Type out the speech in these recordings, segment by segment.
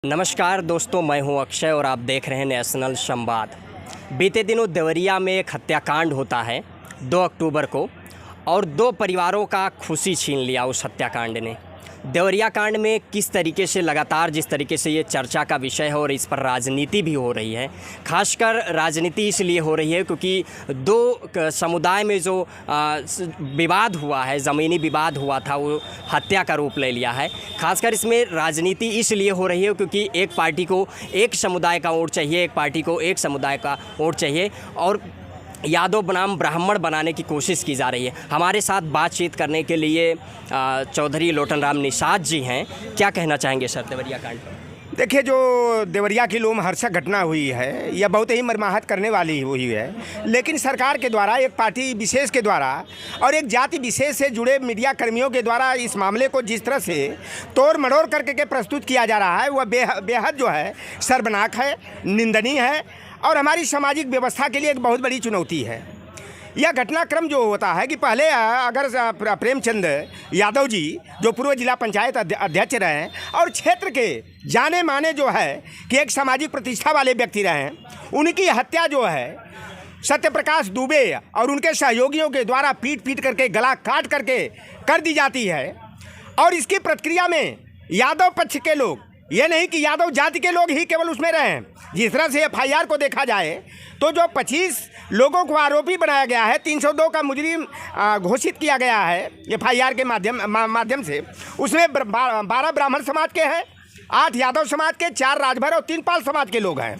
नमस्कार दोस्तों, मैं हूं अक्षय और आप देख रहे हैं नेशनल संवाद। बीते दिनों देवरिया में एक हत्याकांड होता है 2 अक्टूबर को, और 2 परिवारों का खुशी छीन लिया उस हत्याकांड ने। देवरिया कांड में किस तरीके से लगातार जिस तरीके से ये चर्चा का विषय है और इस पर राजनीति भी हो रही है, खासकर राजनीति इसलिए हो रही है क्योंकि 2 समुदाय में जो विवाद हुआ है, ज़मीनी विवाद हुआ था, वो हत्या का रूप ले लिया है। खासकर इसमें राजनीति इसलिए हो रही है क्योंकि एक पार्टी को एक समुदाय का वोट चाहिए, एक पार्टी को एक समुदाय का वोट चाहिए, और यादव बनाम ब्राह्मण बनाने की कोशिश की जा रही है। हमारे साथ बातचीत करने के लिए चौधरी लोटन राम निषाद जी हैं। क्या कहना चाहेंगे सर देवरिया कांड पर? देखिए, जो देवरिया की लोमहर्षक घटना हुई है, यह बहुत ही मर्माहत करने वाली हुई है। लेकिन सरकार के द्वारा, एक पार्टी विशेष के द्वारा और एक जाति विशेष से जुड़े मीडिया कर्मियों के द्वारा इस मामले को जिस तरह से तोड़ मड़ोड़ करके प्रस्तुत किया जा रहा है, वह बेहद जो है शर्मनाक है, निंदनीय है और हमारी सामाजिक व्यवस्था के लिए एक बहुत बड़ी चुनौती है। यह घटनाक्रम जो होता है कि पहले अगर प्रेमचंद यादव जी, जो पूर्व जिला पंचायत अध्यक्ष रहे और क्षेत्र के जाने माने जो है कि एक सामाजिक प्रतिष्ठा वाले व्यक्ति रहे, उनकी हत्या जो है सत्यप्रकाश दुबे और उनके सहयोगियों के द्वारा पीट करके, गला काट करके कर दी जाती है। और इसकी प्रतिक्रिया में यादव पक्ष के लोग, ये नहीं कि यादव जाति के लोग ही केवल उसमें रहें, जिस तरह से एफआईआर को देखा जाए तो जो 25 लोगों को आरोपी बनाया गया है, 302 का मुजरिम घोषित किया गया है एफआईआर के माध्यम से, उसमें 12 ब्राह्मण समाज के हैं, 8 यादव समाज के, 4 राजभर और 3 पाल समाज के लोग हैं।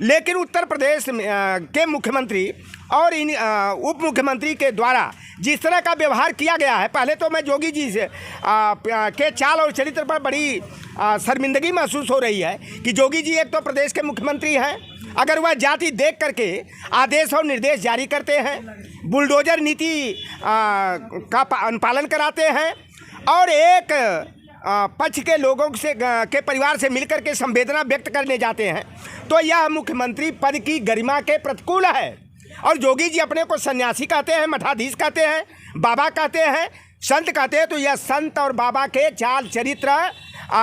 लेकिन उत्तर प्रदेश के मुख्यमंत्री और इन उप मुख्यमंत्री के द्वारा जिस तरह का व्यवहार किया गया है, पहले तो मैं योगी जी से के चाल और चरित्र पर बड़ी शर्मिंदगी महसूस हो रही है कि योगी जी एक तो प्रदेश के मुख्यमंत्री हैं, अगर वह जाति देख करके आदेश और निर्देश जारी करते हैं, बुलडोजर नीति का अनुपालन कराते हैं और एक पक्ष के लोगों से के परिवार से मिलकर के संवेदना व्यक्त करने जाते हैं, तो यह मुख्यमंत्री पद की गरिमा के प्रतिकूल है। और योगी जी अपने को सन्यासी कहते हैं, मठाधीश कहते हैं, बाबा कहते हैं, संत कहते हैं, तो यह संत और बाबा के चाल चरित्र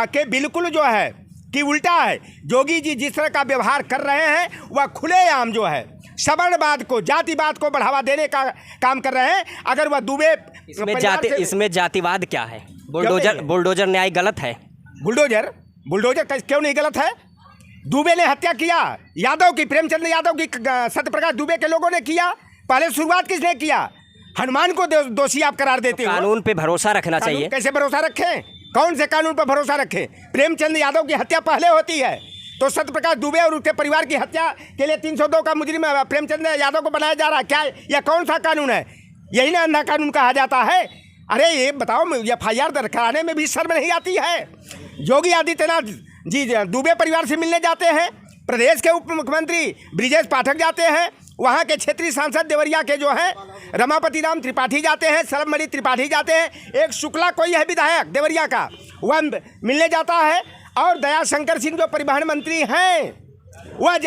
के बिल्कुल जो है कि उल्टा है। योगी जी जिस तरह का व्यवहार कर रहे हैं, वह खुलेआम जो है सवर्णवाद को, जातिवाद को बढ़ावा देने का काम कर रहे हैं। अगर वह दुबे इसमें जातिवाद क्या है? बुलडोजर न्याय गलत है? बुलडोजर क्यों नहीं गलत है? दुबे ने हत्या किया यादव की, प्रेमचंद यादव की, सत्यप्रकाश दुबे के लोगों ने किया। पहले शुरुआत किसने किया? हनुमान को दोषी आप करार देते हो। कानून पे भरोसा रखना चाहिए। कैसे भरोसा रखें? कौन से कानून पर भरोसा रखें? प्रेमचंद यादव की हत्या पहले होती है तो सत्यप्रकाश दुबे और उसके परिवार की हत्या के लिए 302 का मुजरिम प्रेमचंद यादव को बनाया जा रहा है। क्या यह कौन सा कानून है? यही ना अंधा कानून कहा जाता है। अरे ये बताओ, एफआईआर दर्ज कराने में भी शर्म नहीं आती है? योगी आदित्यनाथ जी दुबे परिवार से मिलने जाते हैं, प्रदेश के उप मुख्यमंत्री ब्रिजेश पाठक जाते हैं, वहाँ के क्षेत्रीय सांसद देवरिया के जो हैं रमापति राम त्रिपाठी जाते हैं, सरमणि त्रिपाठी जाते हैं, एक शुक्ला कोई है विधायक देवरिया का, वह मिलने जाता है, और दयाशंकर सिंह जो परिवहन मंत्री हैं वह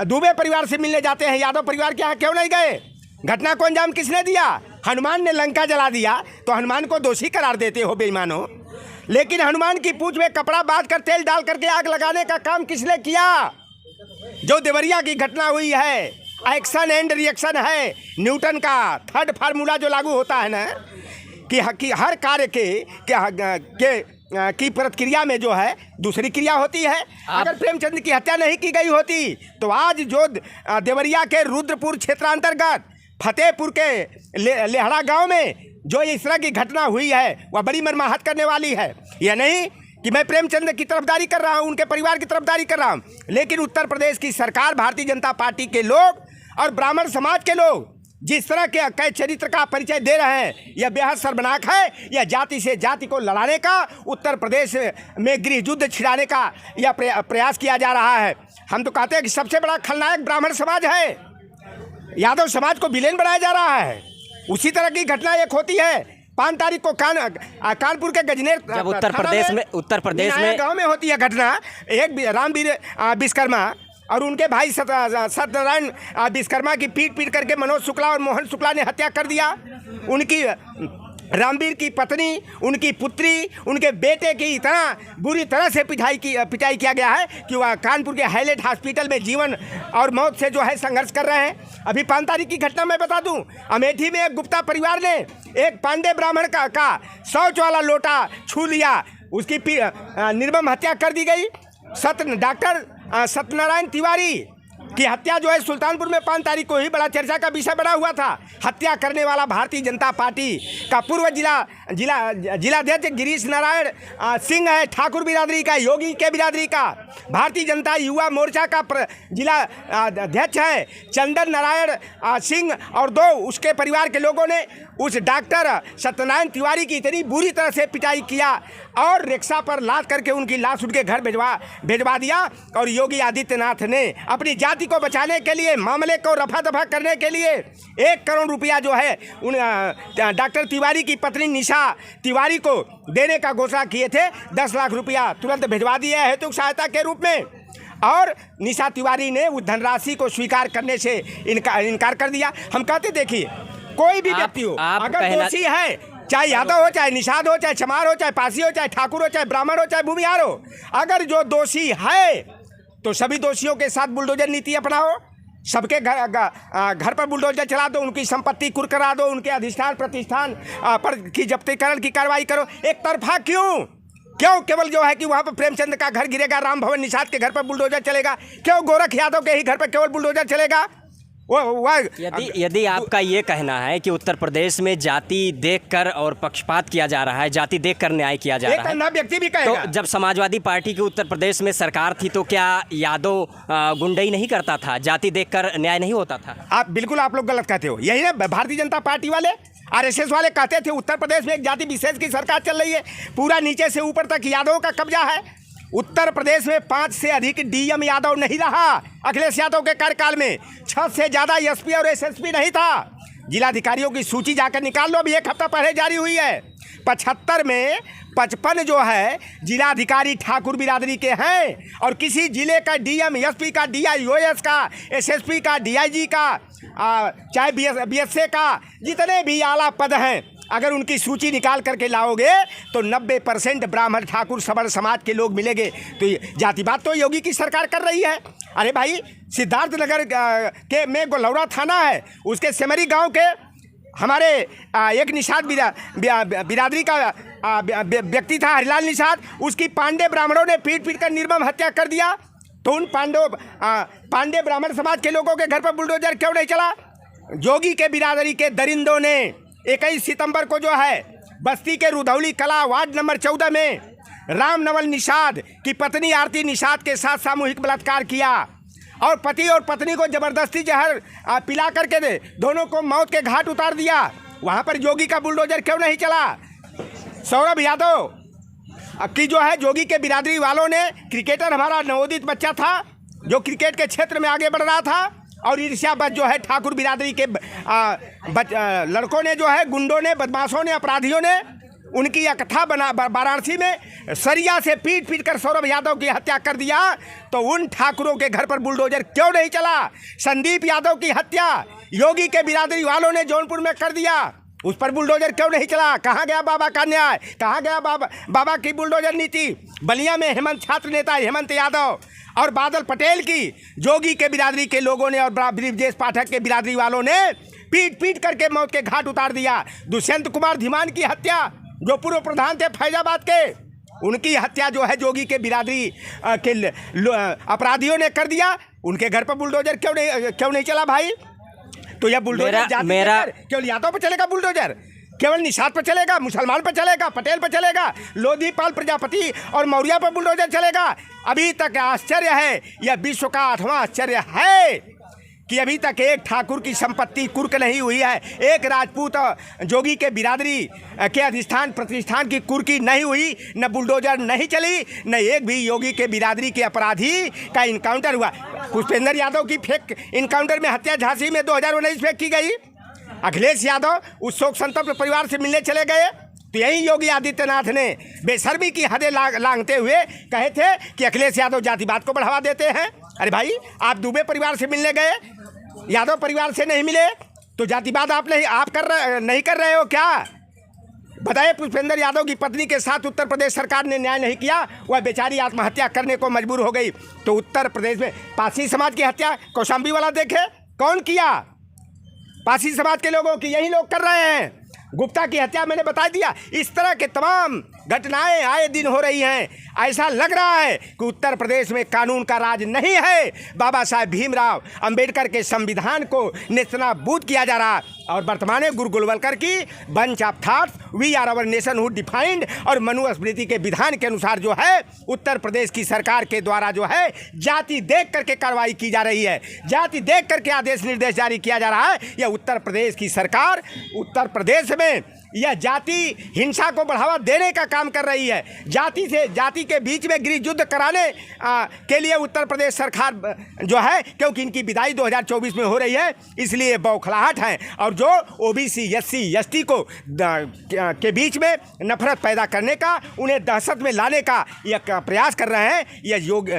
दुबे परिवार से मिलने जाते हैं। यादव परिवार के यहाँ क्यों नहीं गए? घटना को अंजाम किसने दिया? हनुमान ने लंका जला दिया तो हनुमान को दोषी करार देते हो बेईमानों। लेकिन हनुमान की पूंछ में कपड़ा बांध कर तेल डाल करके आग लगाने का काम किसने किया? जो देवरिया की घटना हुई है, एक्शन एंड रिएक्शन है, न्यूटन का 3rd फार्मूला जो लागू होता है ना, कि हर कार्य की प्रतिक्रिया में जो है दूसरी क्रिया होती है। अगर प्रेमचंद की हत्या नहीं की गई होती तो आज जो देवरिया के रुद्रपुर क्षेत्रांतर्गत फतेहपुर के लेहड़ा गांव में जो इस तरह की घटना हुई है, वह बड़ी मर्माहत करने वाली है। यह नहीं कि मैं प्रेमचंद की तरफदारी कर रहा हूं, उनके परिवार की तरफदारी कर रहा हूं, लेकिन उत्तर प्रदेश की सरकार, भारतीय जनता पार्टी के लोग और ब्राह्मण समाज के लोग जिस तरह के चरित्र का परिचय दे रहे हैं, यह बेहद शर्मनाक है। यह जाति से जाति को लड़ाने का, उत्तर प्रदेश में गृह युद्ध छिड़ाने का यह प्रयास किया जा रहा है। हम तो कहते हैं कि सबसे बड़ा खलनायक ब्राह्मण समाज है, यादव समाज को विलेन बनाया जा रहा है। उसी तरह की घटना एक होती है 5 तारीख को कानपुर के गजनेर, जब उत्तर प्रदेश में गाँव में होती है घटना। एक रामवीर विश्वकर्मा और उनके भाई सत्यनारायण विश्वकर्मा की पीट करके मनोज शुक्ला और मोहन शुक्ला ने हत्या कर दिया। रामवीर की पत्नी, उनकी पुत्री, उनके बेटे की इतना बुरी तरह से पिटाई किया गया है कि वह कानपुर के हाईलाइट हॉस्पिटल में जीवन और मौत से जो है संघर्ष कर रहे हैं। अभी 5 तारीख की घटना मैं बता दूं, अमेठी में एक गुप्ता परिवार ने एक पांडे ब्राह्मण का शौच वाला लोटा छू लिया, उसकी निर्मम हत्या कर दी गई। डॉक्टर सत्यनारायण तिवारी की हत्या जो है सुल्तानपुर में 5 तारीख को ही बड़ा चर्चा का विषय बना हुआ था। हत्या करने वाला भारतीय जनता पार्टी का पूर्व जिलाध्यक्ष गिरीश नारायण सिंह है, ठाकुर बिरादरी का, योगी के बिरादरी का। भारतीय जनता युवा मोर्चा का जिला अध्यक्ष है चंदन नारायण सिंह, और 2 उसके परिवार के लोगों ने उस डॉक्टर सत्यनारायण तिवारी की इतनी बुरी तरह से पिटाई किया और रिक्शा पर लाद करके उनकी लाश उनके घर भिजवा दिया। और योगी आदित्यनाथ ने अपनी जाति को बचाने के लिए, मामले को रफा दफा करने के लिए 1 करोड़ रुपया जो है उन डॉक्टर तिवारी की पत्नी निशा तिवारी को देने का घोषणा किए थे। 10 लाख रुपया तुरंत भिजवा दिया है हेतु सहायता के रूप में, और निशा तिवारी ने उस धनराशि को स्वीकार करने से इनकार कर दिया। हम कहते देखिए, कोई भी व्यक्ति हो अगर दोषी है, चाहे यादव हो, चाहे निषाद हो, चाहे चमार हो, चाहे पासी हो, चाहे ठाकुर हो, चाहे ब्राह्मण हो, चाहे भूमिहार हो, अगर जो दोषी है तो सभी दोषियों के साथ बुलडोजर नीति अपनाओ, सबके घर पर बुलडोजर चला दो, उनकी संपत्ति कुर्क करा दो, उनके अधिष्ठान प्रतिष्ठान पर की जब्तीकरण की कार्रवाई करो। एक तरफा क्यों केवल जो है कि वहाँ पर प्रेमचंद का घर गिरेगा, राम भवन निषाद के घर पर बुलडोजर चलेगा, क्यों गोरख यादव के ही घर पर केवल बुलडोजर चलेगा? यदि आपका ये कहना है कि उत्तर प्रदेश में जाति देखकर और पक्षपात किया जा रहा है, जाति देखकर न्याय किया जा रहा है, व्यक्ति भी कहेगा। तो जब समाजवादी पार्टी की उत्तर प्रदेश में सरकार थी तो क्या यादव गुंडई नहीं करता था, जाति देखकर न्याय नहीं होता था? आप लोग गलत कहते हो। यही ना भारतीय जनता पार्टी वाले, आरएसएस वाले कहते थे उत्तर प्रदेश में एक जाति विशेष की सरकार चल रही है, पूरा नीचे से ऊपर तक यादवों का कब्जा है। उत्तर प्रदेश में 5 से अधिक डीएम यादव नहीं रहा अखिलेश यादव के कार्यकाल में, 6 से ज़्यादा एसपी और एसएसपी नहीं था। जिलाधिकारियों की सूची जाकर निकाल लो, अभी 1 हफ्ता पहले जारी हुई है। 75 में 55 जो है जिलाधिकारी ठाकुर बिरादरी के हैं, और किसी जिले का डीएम, एसपी का, डीआईओएस का, एसएसपी का, डीआईजी का, चाहे बीएसए का, जितने भी आला पद हैं, अगर उनकी सूची निकाल करके लाओगे तो 90% ब्राह्मण ठाकुर सवर्ण समाज के लोग मिलेंगे। तो जातिवाद तो योगी की सरकार कर रही है। अरे भाई, सिद्धार्थनगर के में गोलौरा थाना है, उसके सेमरी गांव के हमारे एक निषाद बिरादरी का व्यक्ति था, हरिलाल निषाद, उसकी पांडे ब्राह्मणों ने पीट कर निर्मम हत्या कर दिया। तो उन पांडे ब्राह्मण समाज के लोगों के घर पर बुलडोजर क्यों नहीं चला? योगी के बिरादरी के दरिंदों ने 21 सितंबर को जो है बस्ती के रुधौली कला वार्ड नंबर 14 में रामनवल निषाद की पत्नी आरती निषाद के साथ सामूहिक बलात्कार किया, और पति और पत्नी को जबरदस्ती जहर पिला करके दोनों को मौत के घाट उतार दिया। वहाँ पर योगी का बुलडोजर क्यों नहीं चला? सौरभ यादव की जो है योगी के बिरादरी वालों ने, क्रिकेटर हमारा नवोदित बच्चा था जो क्रिकेट के क्षेत्र में आगे बढ़ रहा था, और ईर्ष्यावश जो है ठाकुर बिरादरी के लड़कों ने जो है, गुंडों ने, बदमाशों ने, अपराधियों ने उनकी अकथा बना वाराणसी में सरिया से पीट कर सौरभ यादव की हत्या कर दिया। तो उन ठाकुरों के घर पर बुलडोजर क्यों नहीं चला? संदीप यादव की हत्या योगी के बिरादरी वालों ने जौनपुर में कर दिया, उस पर बुलडोजर क्यों नहीं चला? कहाँ गया बाबा का न्याय? कहाँ गया बाबा की बुलडोजर नीति? बलिया में हेमंत छात्र नेता हेमंत यादव और बादल पटेल की योगी के बिरादरी के लोगों ने और ब्रजेश पाठक के बिरादरी वालों ने पीट करके मौत के घाट उतार दिया। दुष्यंत कुमार धीमान की हत्या, जो पूर्व प्रधान थे फैजाबाद के, उनकी हत्या जो है योगी के बिरादरी के अपराधियों ने कर दिया। उनके घर पर बुलडोजर क्यों नहीं चला भाई? तो यह बुलडोजर केवल यादव पर चलेगा? बुलडोजर केवल निषाद पर चलेगा, मुसलमान पर चलेगा, पटेल पर चलेगा, लोधीपाल प्रजापति और मौर्य पर बुलडोजर चलेगा? अभी तक आश्चर्य है, यह विश्व का 8वां आश्चर्य है कि अभी तक एक ठाकुर की संपत्ति कुर्क नहीं हुई है, एक राजपूत जोगी के बिरादरी के अधिष्ठान प्रतिष्ठान की कुर्की नहीं हुई, न बुलडोजर नहीं चली, न एक भी योगी के बिरादरी के अपराधी का इनकाउंटर हुआ। पुष्पेंद्र यादव की फेक इनकाउंटर में हत्या झांसी में 2019 में की गई। अखिलेश यादव उस शोक संतप्त परिवार से मिलने चले गए, तो यही योगी आदित्यनाथ ने बेशर्मी की हदें लांघते हुए कहे थे कि अखिलेश यादव जातिवाद को बढ़ावा देते हैं। अरे भाई, आप दुबे परिवार से मिलने गए, यादव परिवार से नहीं मिले, तो जातिवाद आप नहीं कर रहे हो क्या? बताइए, पुष्पेंद्र यादव की पत्नी के साथ उत्तर प्रदेश सरकार ने न्याय नहीं किया, वह बेचारी आत्महत्या करने को मजबूर हो गई। तो उत्तर प्रदेश में पासी समाज की हत्या कौशाम्बी वाला देखे कौन किया? पासी समाज के लोगों की यही लोग कर रहे हैं। गुप्ता की हत्या मैंने बता दिया। इस तरह के तमाम घटनाएं आए दिन हो रही हैं। ऐसा लग रहा है कि उत्तर प्रदेश में कानून का राज नहीं है। बाबा साहेब भीमराव अंबेडकर के संविधान को नेस्तनाबूद किया जा रहा है और वर्तमान में गुरु गोलवलकर की bunch of thoughts, we are our nationhood defined और मनुस्मृति के विधान के अनुसार जो है उत्तर प्रदेश की सरकार के द्वारा जो है जाति देख करके कार्रवाई की जा रही है, जाति देख करके आदेश निर्देश जारी किया जा रहा है। यह उत्तर प्रदेश की सरकार उत्तर प्रदेश में यह जाति हिंसा को बढ़ावा देने का काम कर रही है। जाति के बीच में गृह युद्ध कराने के लिए उत्तर प्रदेश सरकार जो है, क्योंकि इनकी विदाई 2024 में हो रही है, इसलिए बौखलाहट है और जो ओबीसी एससी एसटी को के बीच में नफरत पैदा करने का, उन्हें दहशत में लाने का यह प्रयास कर रहे हैं। यह योग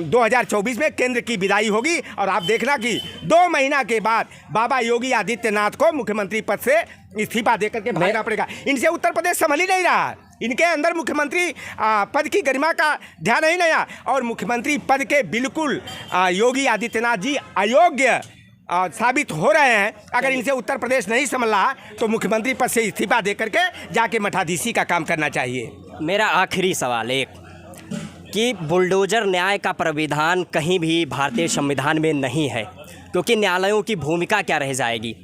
2024 में केंद्र की विदाई होगी और आप देखना कि 2 महीना के बाद बाबा योगी आदित्यनाथ को मुख्यमंत्री पद से इस्तीफा देकर के भागना पड़ेगा। इनसे उत्तर प्रदेश संभल ही नहीं रहा। इनके अंदर मुख्यमंत्री पद की गरिमा का ध्यान ही नहीं आया और मुख्यमंत्री पद के बिल्कुल योगी आदित्यनाथ जी अयोग्य साबित हो रहे हैं। अगर इनसे उत्तर प्रदेश नहीं संभल रहा तो मुख्यमंत्री पद से इस्तीफा देकर के जाके मठाधीशी का काम करना चाहिए। मेरा आखिरी सवाल एक कि बुलडोजर न्याय का प्राविधान कहीं भी भारतीय संविधान में नहीं है, क्योंकि न्यायालयों की भूमिका क्या रह जाएगी?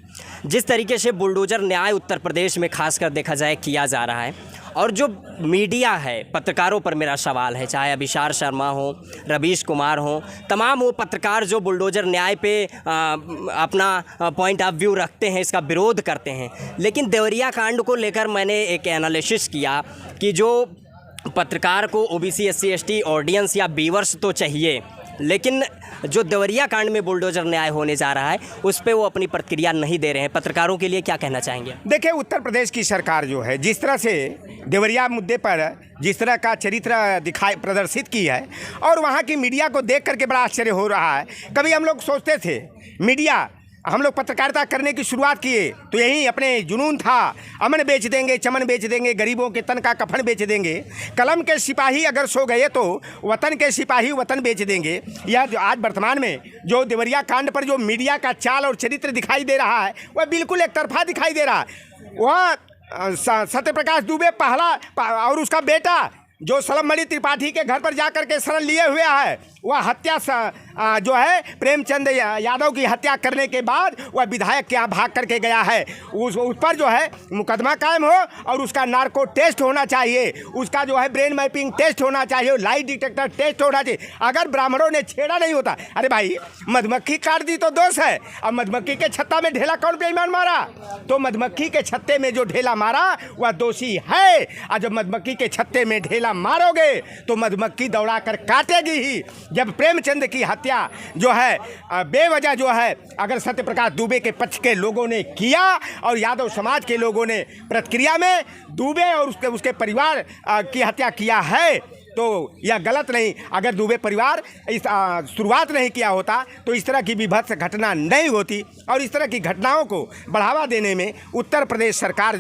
जिस तरीके से बुलडोजर न्याय उत्तर प्रदेश में खासकर देखा जाए किया जा रहा है, और जो मीडिया है, पत्रकारों पर मेरा सवाल है, चाहे अभिसार शर्मा हो, रवीश कुमार हो, तमाम वो पत्रकार जो बुलडोजर न्याय पे अपना पॉइंट ऑफ व्यू रखते हैं, इसका विरोध करते हैं। लेकिन देवरिया कांड को लेकर मैंने एक एनालिसिस किया कि जो पत्रकार को ओबीसी एससी एसटी ऑडियंस या व्यूअर्स तो चाहिए, लेकिन जो देवरिया कांड में बुलडोजर न्याय होने जा रहा है उस पे वो अपनी प्रतिक्रिया नहीं दे रहे हैं। पत्रकारों के लिए क्या कहना चाहेंगे? देखिए, उत्तर प्रदेश की सरकार जो है जिस तरह से देवरिया मुद्दे पर जिस तरह का चरित्र प्रदर्शित की है और वहाँ की मीडिया को देख करके बड़ा आश्चर्य हो रहा है। कभी हम लोग सोचते थे मीडिया, हम लोग पत्रकारिता करने की शुरुआत किए तो यही अपने जुनून था, अमन बेच देंगे, चमन बेच देंगे, गरीबों के तन का कफन बेच देंगे, कलम के सिपाही अगर सो गए तो वतन के सिपाही वतन बेच देंगे। यह जो आज वर्तमान में जो देवरिया कांड पर जो मीडिया का चाल और चरित्र दिखाई दे रहा है वह बिल्कुल एक तरफा दिखाई दे रहा है। वह सत्यप्रकाश दुबे पहला और उसका बेटा जो सलमणि त्रिपाठी के घर पर जाकर के शरण लिए हुए है, वह हत्या जो है प्रेमचंद यादव की हत्या करने के बाद वह विधायक के यहाँ भाग करके गया है। उस पर जो है मुकदमा कायम हो और उसका नार्को टेस्ट होना चाहिए, उसका जो है ब्रेन मैपिंग टेस्ट होना चाहिए, लाइट डिटेक्टर टेस्ट होना चाहिए। अगर ब्राह्मणों ने छेड़ा नहीं होता, अरे भाई मधुमक्खी काट दी तो दोष है, अब मधुमक्खी के छत्ता में ढेला कौन बेईमान मारा? तो मधुमक्खी के छत्ते में जो ढेला मारा वह दोषी है। और जब मधुमक्खी के छत्ते में ढेला मारोगे तो मधुमक्खी दौड़ा कर काटेगी ही। जब प्रेमचंद की हत्या जो है बेवजह जो है अगर सत्यप्रकाश दुबे के पक्ष के लोगों ने किया और यादव समाज के लोगों ने प्रतिक्रिया में दुबे और उसके परिवार की हत्या किया है तो यह गलत नहीं। अगर दुबे परिवार इस शुरुआत नहीं किया होता तो इस तरह की विभत्स घटना नहीं होती और इस तरह की घटनाओं को बढ़ावा देने में उत्तर प्रदेश सरकार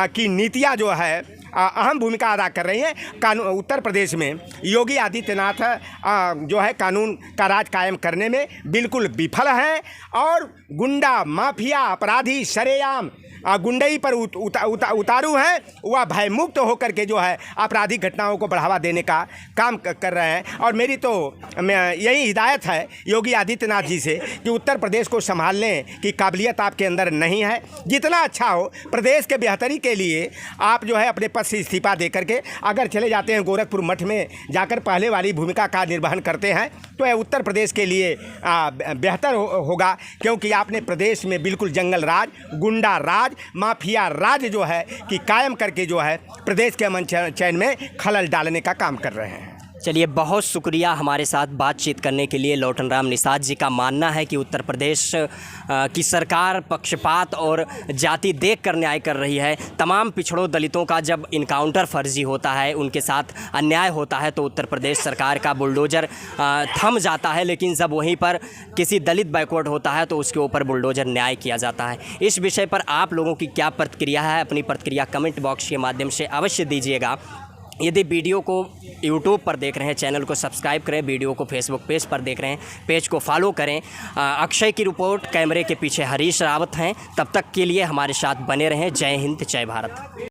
की नीतियां जो है अहम भूमिका अदा कर रही हैं। उत्तर प्रदेश में योगी आदित्यनाथ जो है कानून का राज कायम करने में बिल्कुल विफल हैं और गुंडा माफिया अपराधी सरेआम गुंडई पर उतारू हैं। वह भयमुक्त होकर के जो है आपराधिक घटनाओं को बढ़ावा देने का काम कर रहे हैं। और मेरी तो यही हिदायत है योगी आदित्यनाथ जी से कि उत्तर प्रदेश को संभालने की काबिलियत आपके अंदर नहीं है। जितना अच्छा हो प्रदेश के बेहतरी के लिए आप जो है अपने पद से इस्तीफा दे करके अगर चले जाते हैं गोरखपुर मठ में जाकर पहले वाली भूमिका का निर्वहन करते हैं तो यह उत्तर प्रदेश के लिए बेहतर होगा, क्योंकि आपने प्रदेश में बिल्कुल जंगल राज, गुंडा राज, माफिया राज जो है कि कायम करके जो है प्रदेश के अमन चैन में खलल डालने का काम कर रहे हैं। चलिए, बहुत शुक्रिया हमारे साथ बातचीत करने के लिए। लौटन राम निषाद जी का मानना है कि उत्तर प्रदेश की सरकार पक्षपात और जाति देख कर न्याय कर रही है। तमाम पिछड़ों दलितों का जब इनकाउंटर फर्जी होता है, उनके साथ अन्याय होता है, तो उत्तर प्रदेश सरकार का बुलडोज़र थम जाता है, लेकिन जब वहीं पर किसी दलित बैकवर्ड होता है तो उसके ऊपर बुलडोज़र न्याय किया जाता है। इस विषय पर आप लोगों की क्या प्रतिक्रिया है? अपनी प्रतिक्रिया कमेंट बॉक्स के माध्यम से अवश्य दीजिएगा। यदि वीडियो को यूट्यूब पर देख रहे हैं, चैनल को सब्सक्राइब करें। वीडियो को फेसबुक पेज पर देख रहे हैं, पेज को फॉलो करें। अक्षय की रिपोर्ट, कैमरे के पीछे हरीश रावत हैं। तब तक के लिए हमारे साथ बने रहें। जय हिंद, जय भारत।